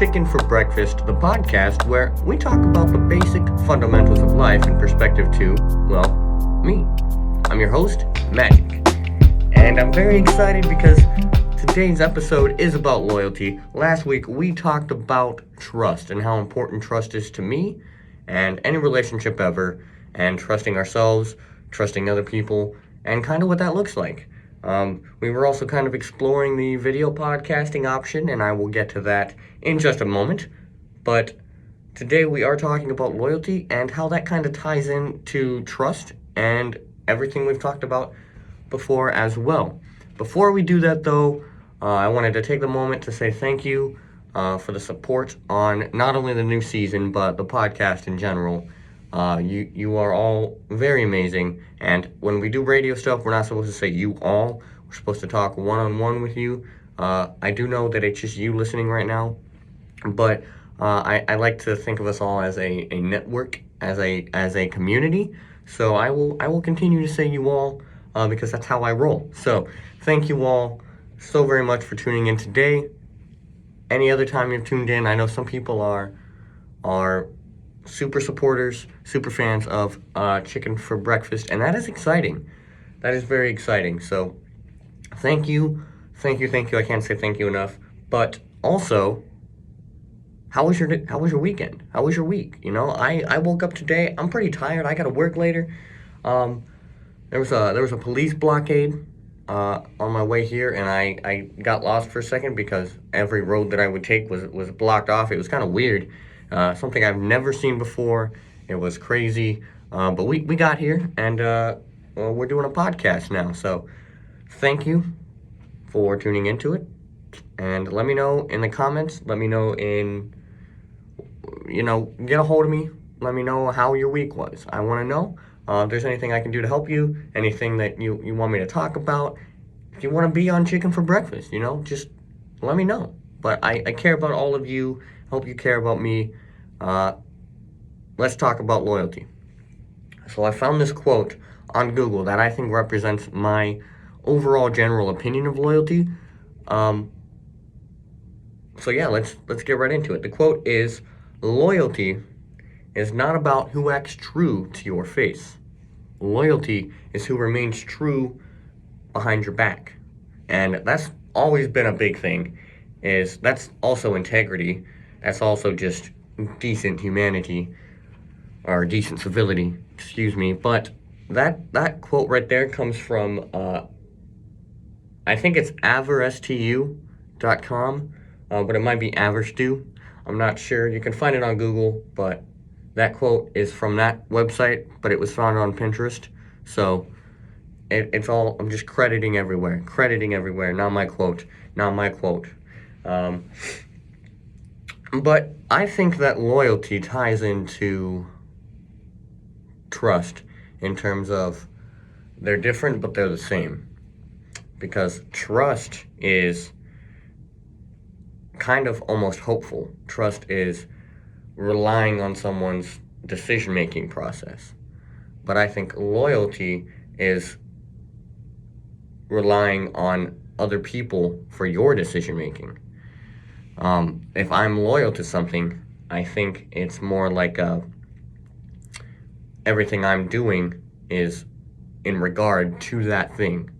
Chicken for Breakfast, the podcast where we talk about the basic fundamentals of life in perspective to, well, me. I'm your host, Magic. And I'm very excited because today's episode is about loyalty. Last week we talked about trust and how important trust is to me and any relationship ever, and trusting ourselves, trusting other people, and kind of what that looks like. We were also kind of exploring the video podcasting option, and I will get to that in just a moment. But today we are talking about loyalty and how that kind of ties into trust and everything we've talked about before as well. Before we do that, though, I wanted to take the moment to say thank you for the support on not only the new season, but the podcast in general. You are all very amazing, and when we do radio stuff, we're not supposed to say you all. We're supposed to talk one-on-one with you. I do know that it's just you listening right now, but I like to think of us all as a network, as a community. So I will continue to say you all because that's how I roll. So thank you all so very much for tuning in today. Any other time you've tuned in, I know some people are super supporters, super fans of Chicken for Breakfast, and that is exciting. That is very exciting. So thank you. I can't say thank you enough. But also, how was your weekend? How was your week? You know, I woke up today. I'm pretty tired. I got to work later. There was a police blockade on my way here, and I got lost for a second because every road that I would take was blocked off. It was kind of weird. Something I've never seen before. It was crazy. But we got here, and we're doing a podcast now. So thank you for tuning into it. And let me know in the comments. Let me know get a hold of me. Let me know how your week was. I want to know if there's anything I can do to help you, anything that you want me to talk about. If you want to be on Chicken for Breakfast, just let me know. But I care about all of you. Hope you care about me. Let's talk about loyalty. So I found this quote on Google that I think represents my overall general opinion of loyalty. So yeah, let's get right into it. The quote is, "Loyalty is not about who acts true to your face. Loyalty is who remains true behind your back." And that's always been a big thing. That's also integrity. That's also just decent humanity, or decent civility, excuse me. But that quote right there comes from, I think it's averstu.com, but it might be Averstu. I'm not sure. You can find it on Google, but that quote is from that website, but it was found on Pinterest. So it's all, I'm just crediting everywhere, not my quote. But I think that loyalty ties into trust in terms of they're different, but they're the same. Because trust is kind of almost hopeful. Trust is relying on someone's decision-making process. But I think loyalty is relying on other people for your decision-making. If I'm loyal to something, I think it's more like everything I'm doing is in regard to that thing.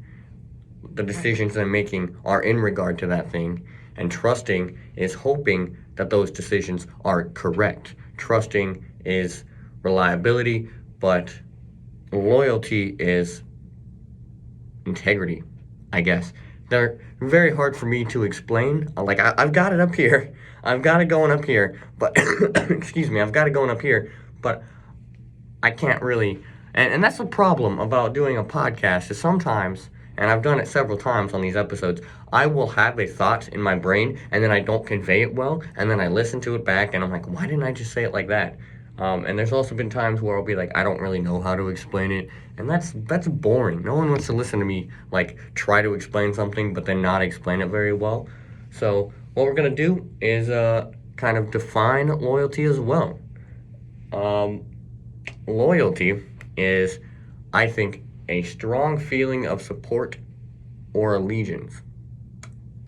The decisions I'm making are in regard to that thing, and trusting is hoping that those decisions are correct. Trusting is reliability, but loyalty is integrity, I guess. They're very hard for me to explain. I've got it up here. I've got it going up here, but excuse me, I've got it going up here, but I can't really, and that's the problem about doing a podcast is sometimes, and I've done it several times on these episodes, I will have a thought in my brain, and then I don't convey it well, and then I listen to it back, and I'm like, why didn't I just say it like that? And there's also been times where I'll be like, I don't really know how to explain it, and that's boring. No one wants to listen to me, try to explain something, but then not explain it very well. So what we're going to do is kind of define loyalty as well. Loyalty is, I think, a strong feeling of support or allegiance.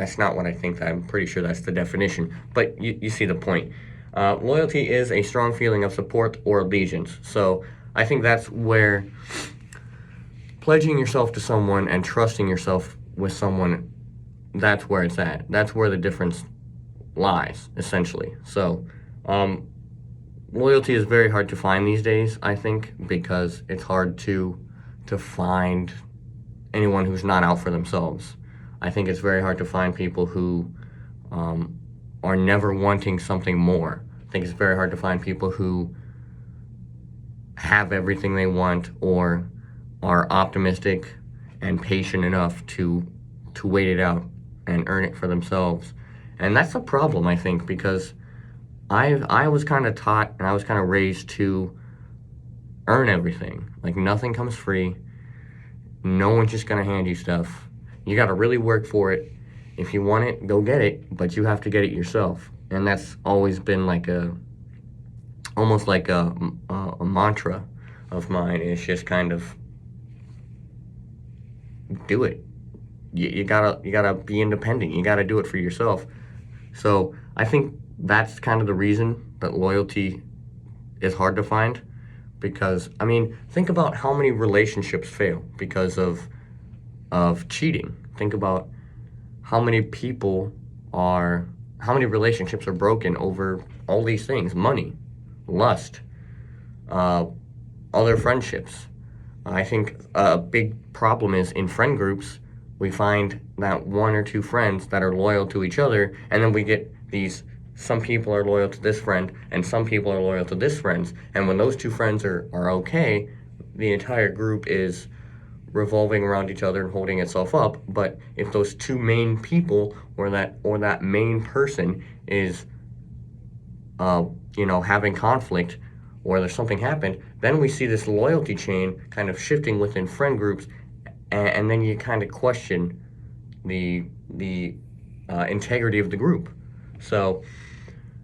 That's not what I think. I'm pretty sure that's the definition. But you see the point. Loyalty is a strong feeling of support or allegiance. So I think that's where pledging yourself to someone and trusting yourself with someone, that's where it's at. That's where the difference lies, essentially. So loyalty is very hard to find these days, I think, because it's hard to find anyone who's not out for themselves. I think it's very hard to find people who are never wanting something more. I think it's very hard to find people who have everything they want or are optimistic and patient enough to wait it out and earn it for themselves. And that's a problem, I think, because I was kind of taught and I was kind of raised to earn everything. Like, nothing comes free. No one's just going to hand you stuff. You got to really work for it. If you want it, go get it, but you have to get it yourself. And that's always been like almost like a mantra of mine. It's just kind of do it. You gotta be independent. You gotta do it for yourself. So I think that's kind of the reason that loyalty is hard to find, because I mean, think about how many relationships fail because of cheating. Think about how many relationships are broken over all these things: money, lust, other friendships. I think a big problem is in friend groups, we find that one or two friends that are loyal to each other, and then we get some people are loyal to this friend, and some people are loyal to this friend, and when those two friends are okay, the entire group is revolving around each other and holding itself up. But if those two main people or that main person is having conflict, or there's something happened, then we see this loyalty chain kind of shifting within friend groups, and then you kind of question the integrity of the group. So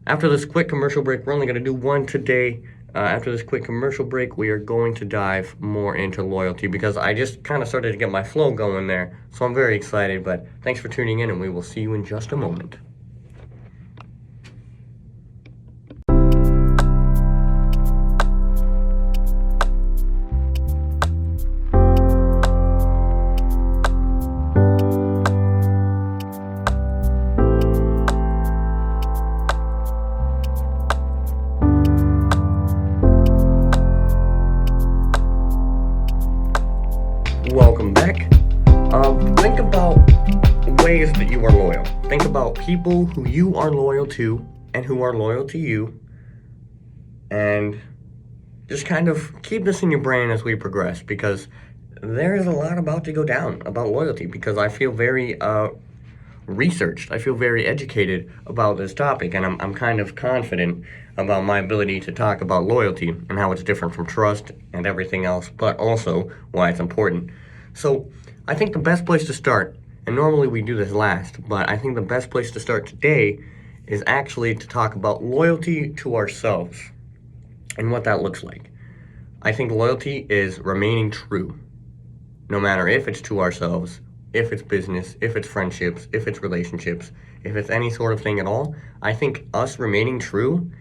after this quick commercial break, we're only going to do one today. After this quick commercial break, we are going to dive more into loyalty, because I just kind of started to get my flow going there. So I'm very excited, but thanks for tuning in, and we will see you in just a moment. Welcome back. Think about ways that you are loyal. Think about people who you are loyal to and who are loyal to you, and just kind of keep this in your brain as we progress, because there is a lot about to go down about loyalty, because I feel very researched. I feel very educated about this topic, and I'm kind of confident about my ability to talk about loyalty and how it's different from trust and everything else, but also why it's important. So I think the best place to start, and normally we do this last, but I think the best place to start today is actually to talk about loyalty to ourselves and what that looks like. I think loyalty is remaining true, no matter if it's to ourselves, if it's business, if it's friendships, if it's relationships, if it's any sort of thing at all. I think us remaining true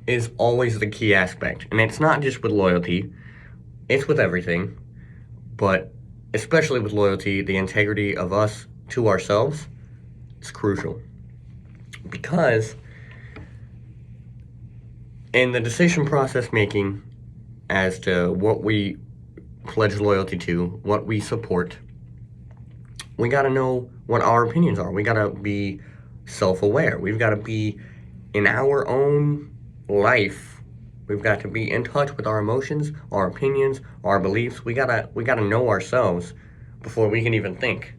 is always the key aspect. And it's not just with loyalty, it's with everything, but especially with loyalty, the integrity of us to ourselves is crucial. Because in the decision process making as to what we pledge loyalty to, what we support, we got to know what our opinions are. We got to be self-aware. We've got to be in our own life. We've got to be in touch with our emotions, our opinions, our beliefs. We gotta know ourselves before we can even think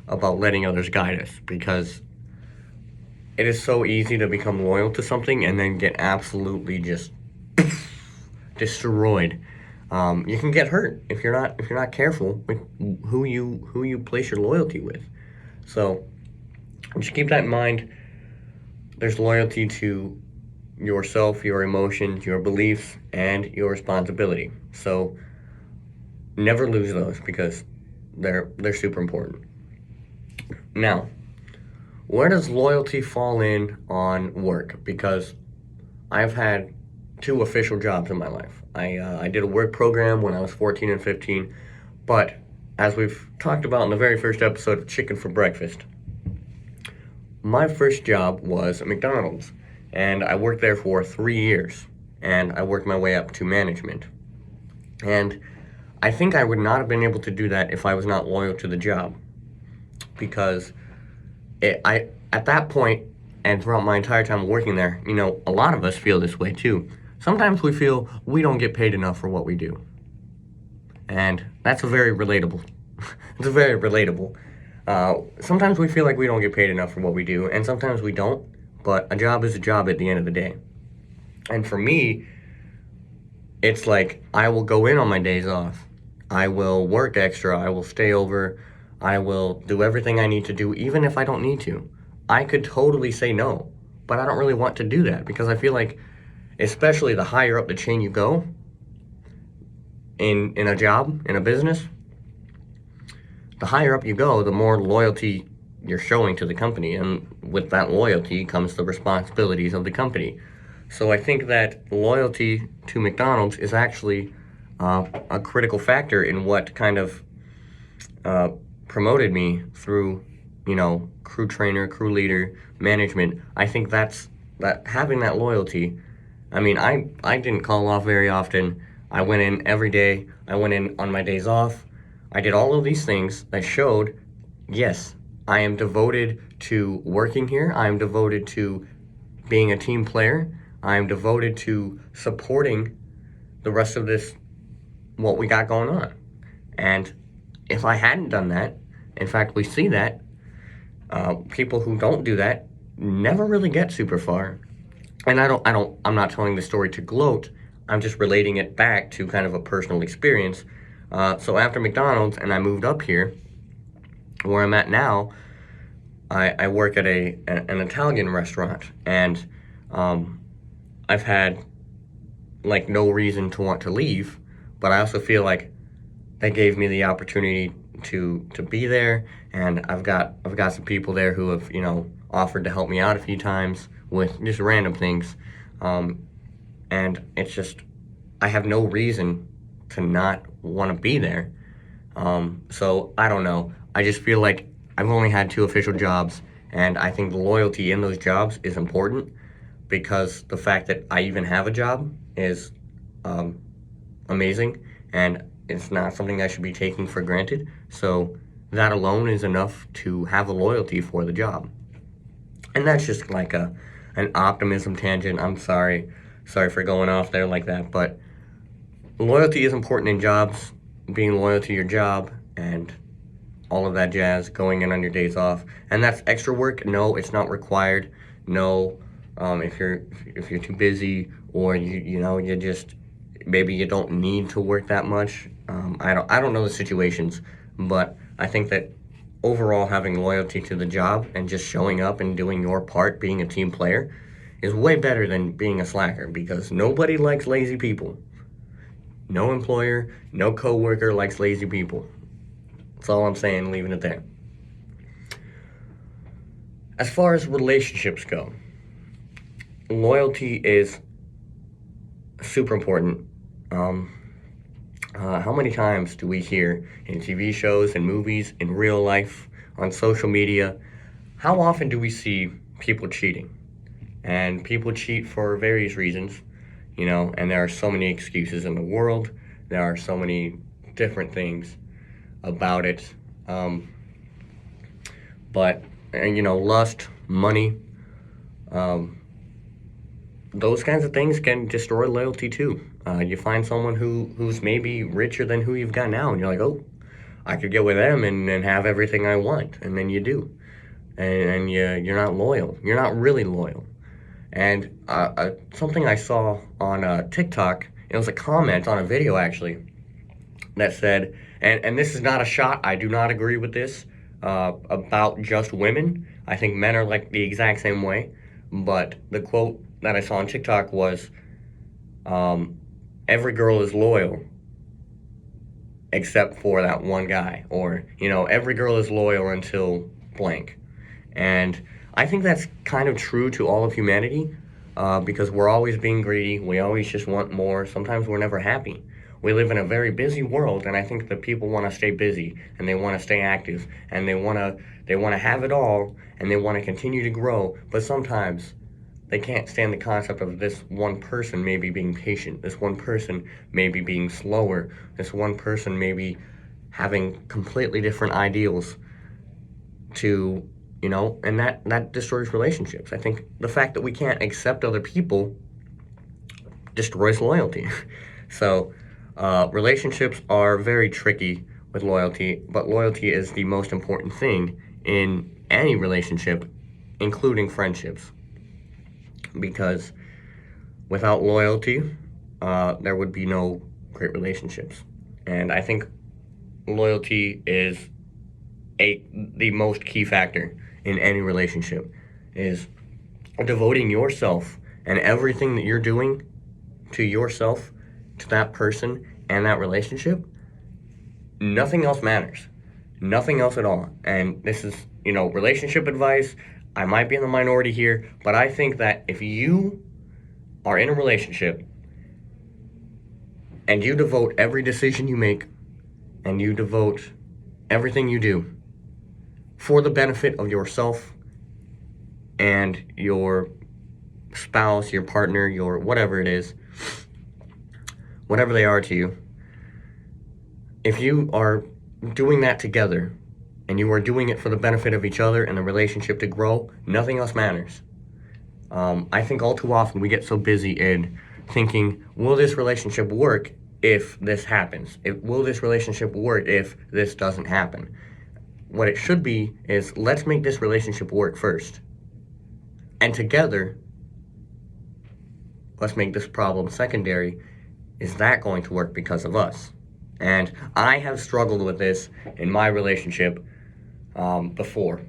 about letting others guide us, because it is so easy to become loyal to something and then get absolutely just destroyed. You can get hurt if you're not careful with who you place your loyalty with. So just keep that in mind. There's loyalty to yourself, your emotions, your beliefs, and your responsibility. So never lose those, because they're super important. Now, where does loyalty fall in on work? Because I've had two official jobs in my life. I did a work program when I was 14 and 15, but as we've talked about in the very first episode of Chicken for Breakfast, my first job was at McDonald's, and I worked there for 3 years, and I worked my way up to management. And I think I would not have been able to do that if I was not loyal to the job, because I at that point and throughout my entire time working there, a lot of us feel this way too. Sometimes we feel we don't get paid enough for what we do, and that's a very relatable. It's a very relatable. Sometimes we feel like we don't get paid enough for what we do, and sometimes we don't. But a job is a job at the end of the day. And for me, it's like I will go in on my days off. I will work extra. I will stay over. I will do everything I need to do, even if I don't need to. I could totally say no, but I don't really want to do that because I feel like, especially the higher up the chain you go in a job, in a business, the higher up you go, the more loyalty you're showing to the company. And with that loyalty comes the responsibilities of the company. So I think that loyalty to McDonald's is actually a critical factor in what kind of promoted me through, crew trainer, crew leader, management. I think that having that loyalty. I mean, I didn't call off very often. I went in every day. I went in on my days off. I did all of these things that showed, yes, I am devoted to working here. I am devoted to being a team player. I am devoted to supporting the rest of this, what we got going on. And if I hadn't done that, in fact, we see that people who don't do that never really get super far. And I'm not telling the story to gloat. I'm just relating it back to kind of a personal experience. So after McDonald's and I moved up here, where I'm at now, I work at an Italian restaurant, and I've had like no reason to want to leave, but I also feel like that gave me the opportunity to be there, and I've got some people there who have offered to help me out a few times with just random things, and it's just I have no reason to not want to be there. So I don't know. I just feel like I've only had two official jobs, and I think the loyalty in those jobs is important because the fact that I even have a job is amazing, and it's not something I should be taking for granted. So that alone is enough to have a loyalty for the job. And that's just like an optimism tangent. I'm sorry for going off there like that, but loyalty is important in jobs, being loyal to your job and all of that jazz, going in on your days off. And that's extra work. No, it's not required. No, if you're too busy or you just maybe you don't need to work that much. I don't know the situations, but I think that overall having loyalty to the job and just showing up and doing your part, being a team player, is way better than being a slacker because nobody likes lazy people. No employer, no coworker likes lazy people. That's all I'm saying, leaving it there. As far as relationships go, loyalty is super important. How many times do we hear in TV shows and movies, in real life, on social media, how often do we see people cheating? And people cheat for various reasons, and there are so many excuses in the world. There are so many different things about it. But lust, money, those kinds of things can destroy loyalty too. You find someone who's maybe richer than who you've got now, and you're like, oh, I could get with them and have everything I want, and then you do, and you're not loyal. You're not really loyal. And something I saw on TikTok, it was a comment on a video actually that said, and this is not a shot. I do not agree with this about just women. I think men are like the exact same way. But the quote that I saw on TikTok was, every girl is loyal except for that one guy. Or, every girl is loyal until blank. And I think that's kind of true to all of humanity, because we're always being greedy. We always just want more. Sometimes we're never happy. We live in a very busy world, and I think that people want to stay busy and they want to stay active and they want to have it all and they want to continue to grow. But sometimes they can't stand the concept of this one person maybe being patient, this one person maybe being slower, this one person maybe having completely different ideals to, and that destroys relationships. I think the fact that we can't accept other people destroys loyalty. So relationships are very tricky with loyalty, but loyalty is the most important thing in any relationship, including friendships, because without loyalty, there would be no great relationships. And I think loyalty is the most key factor in any relationship, is devoting yourself and everything that you're doing to yourself, to that person and that relationship. Nothing else matters. Nothing else at all. And this is, relationship advice. I might be in the minority here, but I think that if you are in a relationship and you devote every decision you make and you devote everything you do for the benefit of yourself and your spouse, your partner, your whatever it is, whatever they are to you, if you are doing that together and you are doing it for the benefit of each other and the relationship to grow, nothing else matters. I think all too often we get so busy in thinking, will this relationship work if this happens? Will this relationship work if this doesn't happen? What it should be is, let's make this relationship work first. And together, let's make this problem secondary. Is that going to work because of us? And I have struggled with this in my relationship before.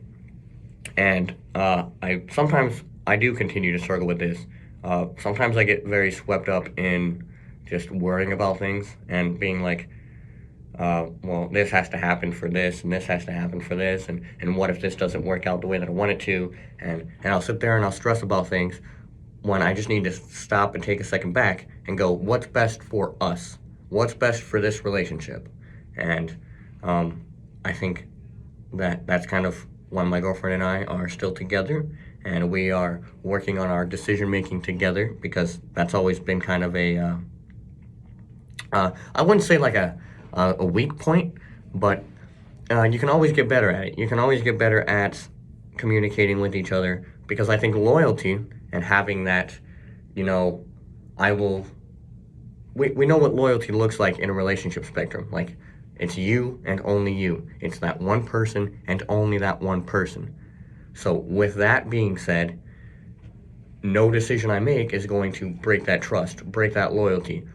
And I do continue to struggle with this. Sometimes I get very swept up in just worrying about things and being like, well, this has to happen for this, and this has to happen for this, and what if this doesn't work out the way that I want it to? And I'll sit there and I'll stress about things when I just need to stop and take a second back and go, what's best for us? What's best for this relationship? And I think that's kind of why my girlfriend and I are still together, and we are working on our decision making together, because that's always been kind of I wouldn't say like a weak point, but you can always get better at it. You can always get better at communicating with each other, because I think loyalty and having that, we know what loyalty looks like in a relationship spectrum. Like, it's you and only you. It's that one person and only that one person. So with that being said, no decision I make is going to break that trust, break that loyalty,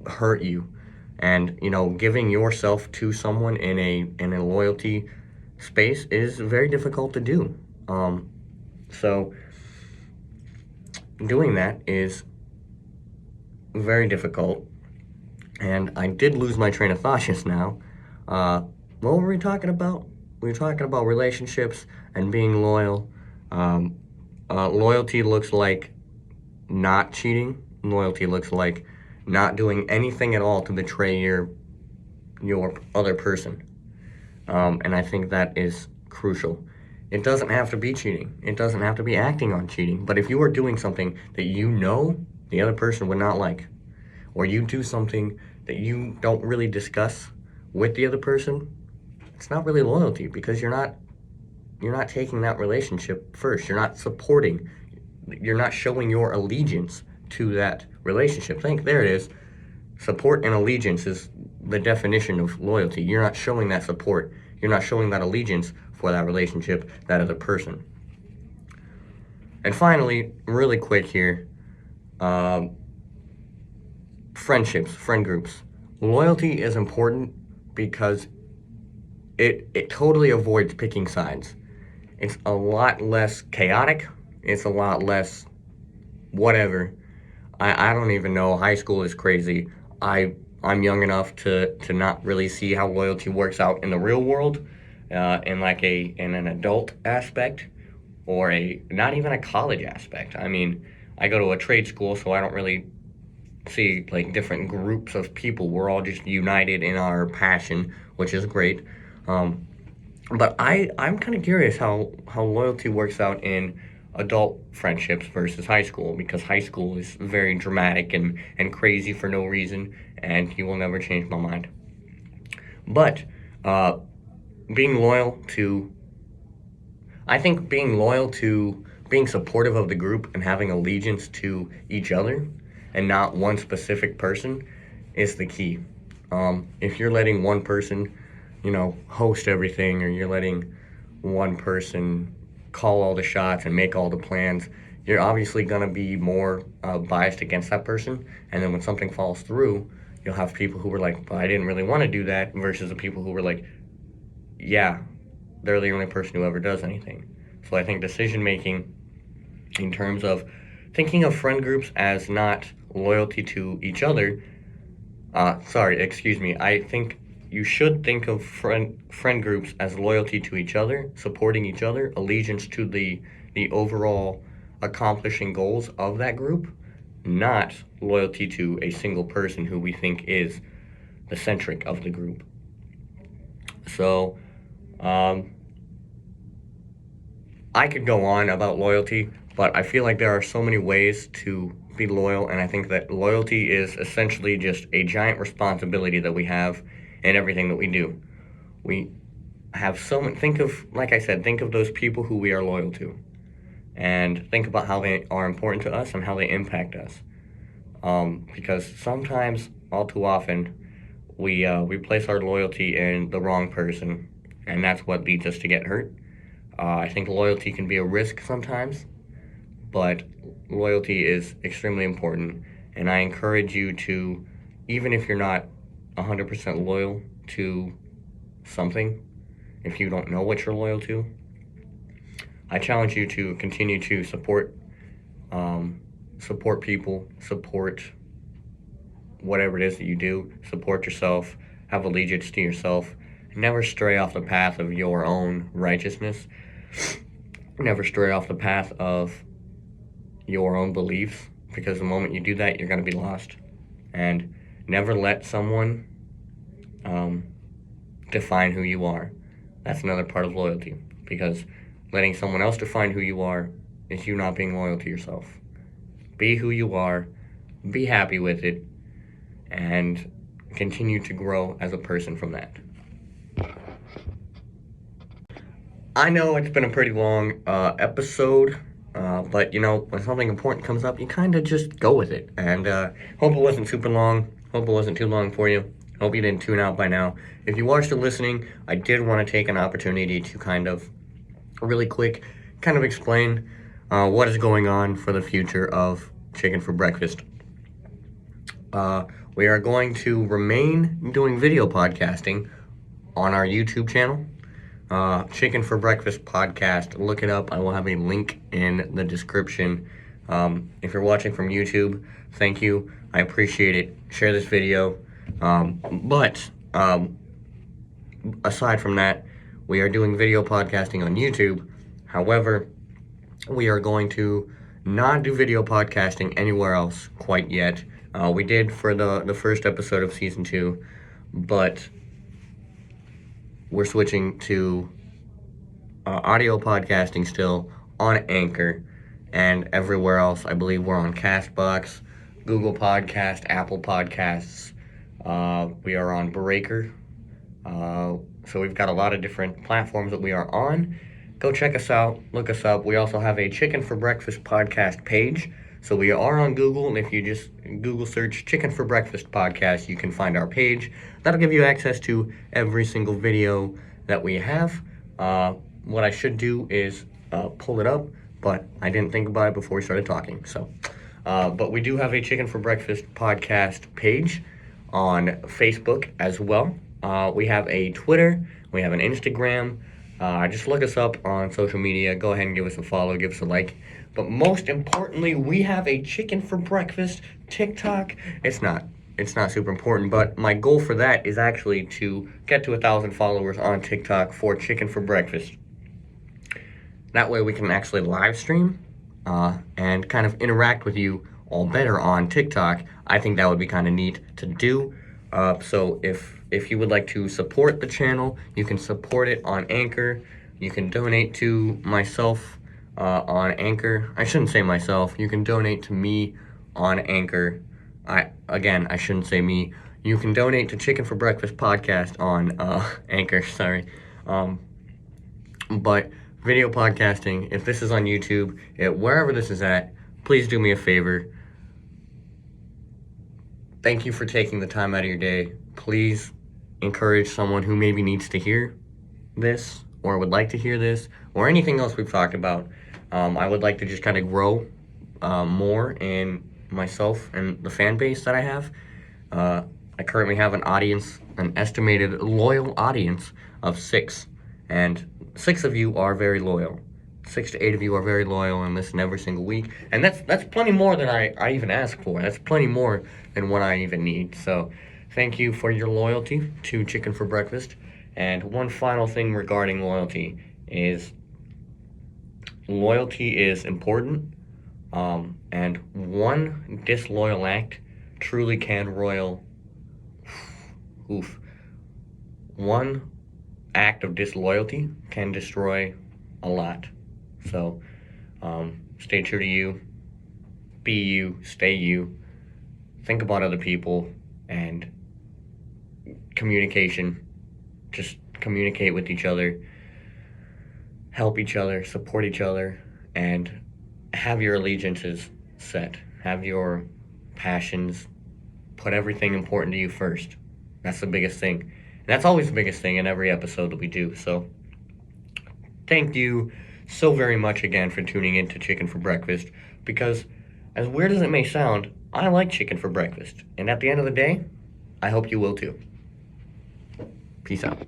hurt you. And, giving yourself to someone in a loyalty space is very difficult to do. So doing that is very difficult. And I did lose my train of thought just now. What were we talking about? We were talking about relationships and being loyal. Loyalty looks like not cheating. Loyalty looks like not doing anything at all to betray your other person. And I think that is crucial. It doesn't have to be cheating. It doesn't have to be acting on cheating. But if you are doing something that the other person would not like, or you do something that you don't really discuss with the other person, it's not really loyalty, because you're not taking that relationship first. You're not supporting. You're not showing your allegiance to that relationship. There it is. Support and allegiance is the definition of loyalty. You're not showing that support. You're not showing that allegiance for that relationship, that other person. And finally, really quick here, friendships, friend groups. Loyalty is important because it totally avoids picking sides. It's a lot less chaotic. It's a lot less whatever. I don't even know. High school is crazy. I'm young enough to not really see how loyalty works out in the real world, in an adult aspect, or not even a college aspect. I mean, I go to a trade school, so I don't really see like different groups of people. We're all just united in our passion, which is great. But I'm kind of curious how loyalty works out in adult friendships versus high school, because high school is very dramatic and crazy for no reason, and you will never change my mind. But uh, being loyal to, I think being loyal to being supportive of the group and having allegiance to each other and not one specific person is the key. If you're letting one person, host everything, or you're letting one person call all the shots and make all the plans, you're obviously going to be more biased against that person. And then when something falls through, you'll have people who were like, well, I didn't really want to do that, versus the people who were like, yeah, they're the only person who ever does anything. So I think decision making in terms of thinking of friend groups as not loyalty to each other, I think you should think of friend groups as loyalty to each other, supporting each other, allegiance to the overall accomplishing goals of that group, not loyalty to a single person who we think is the centric of the group. So, I could go on about loyalty, but I feel like there are so many ways to be loyal, and I think that loyalty is essentially just a giant responsibility that we have in everything that we do. We have so many, like I said, think of those people who we are loyal to, and think about how they are important to us and how they impact us. Because sometimes, all too often, we place our loyalty in the wrong person, and that's what leads us to get hurt. I think loyalty can be a risk sometimes, but loyalty is extremely important, and I encourage you to, even if you're not 100% loyal to something, if you don't know what you're loyal to, I challenge you to continue to support people, support whatever it is that you do, support yourself, have allegiance to yourself, never stray off the path of your own righteousness, never stray off the path of your own beliefs, because the moment you do that, you're going to be lost. And never let someone define who you are. That's another part of loyalty, because letting someone else define who you are is you not being loyal to yourself. Be who you are, be happy with it, and continue to grow as a person from that. I know it's been a pretty long episode, but when something important comes up, you kind of just go with it. And hope it wasn't super long. Hope it wasn't too long for you. Hope you didn't tune out by now. If you are still listening, I did want to take an opportunity to kind of really quick explain what is going on for the future of Chicken for Breakfast. We are going to remain doing video podcasting on our YouTube channel. Chicken for Breakfast podcast. Look it up. I will have a link in the description. If you're watching from YouTube, thank you. I appreciate it. Share this video. But aside from that, we are doing video podcasting on YouTube. However, we are going to not do video podcasting anywhere else quite yet. We did for the first episode of season 2, but we're switching to audio podcasting still on Anchor, and everywhere else. I believe we're on Castbox, Google Podcast, Apple Podcasts. We are on Breaker. So we've got a lot of different platforms that we are on. Go check us out. Look us up. We also have a Chicken for Breakfast podcast page. So we are on Google, and if you just Google search Chicken for Breakfast podcast, you can find our page. That'll give you access to every single video that we have. What I should do is pull it up, but I didn't think about it before we started talking. But we do have a Chicken for Breakfast podcast page on Facebook as well. We have a Twitter. We have an Instagram. Just look us up on social media. Go ahead and give us a follow, give us a like. But most importantly, we have a Chicken for Breakfast TikTok. It's not super important, but my goal for that is actually to get to 1,000 followers on TikTok for Chicken for Breakfast. That way we can actually live stream and kind of interact with you all better on TikTok. I think that would be kind of neat to do. So if you would like to support the channel, you can support it on Anchor. You can donate to myself on Anchor. I shouldn't say myself. You can donate to me on Anchor. I shouldn't say me. You can donate to Chicken for Breakfast podcast on Anchor. Sorry, but video podcasting. If this is on YouTube, wherever this is at, please do me a favor. Thank you for taking the time out of your day. Please encourage someone who maybe needs to hear this or would like to hear this or anything else we've talked about. I would like to just kind of grow more in myself and the fan base that I have. I currently have an estimated loyal audience of 6, and 6 of you are very loyal. 6 to 8 of you are very loyal and listen every single week, and that's plenty more than I even ask for. That's plenty more than what I even need. So thank you for your loyalty to Chicken for Breakfast. And one final thing regarding loyalty is important, and one disloyal act truly can royal. One act of disloyalty can destroy a lot. So, stay true to you, be you, stay you, think about other people, and communication. Just communicate with each other, help each other, support each other, and have your allegiances set. Have your passions, put everything important to you first. That's the biggest thing. And that's always the biggest thing in every episode that we do. So, thank you so very much again for tuning in to Chicken for Breakfast, because as weird as it may sound, I like chicken for breakfast. And at the end of the day, I hope you will too. Peace out.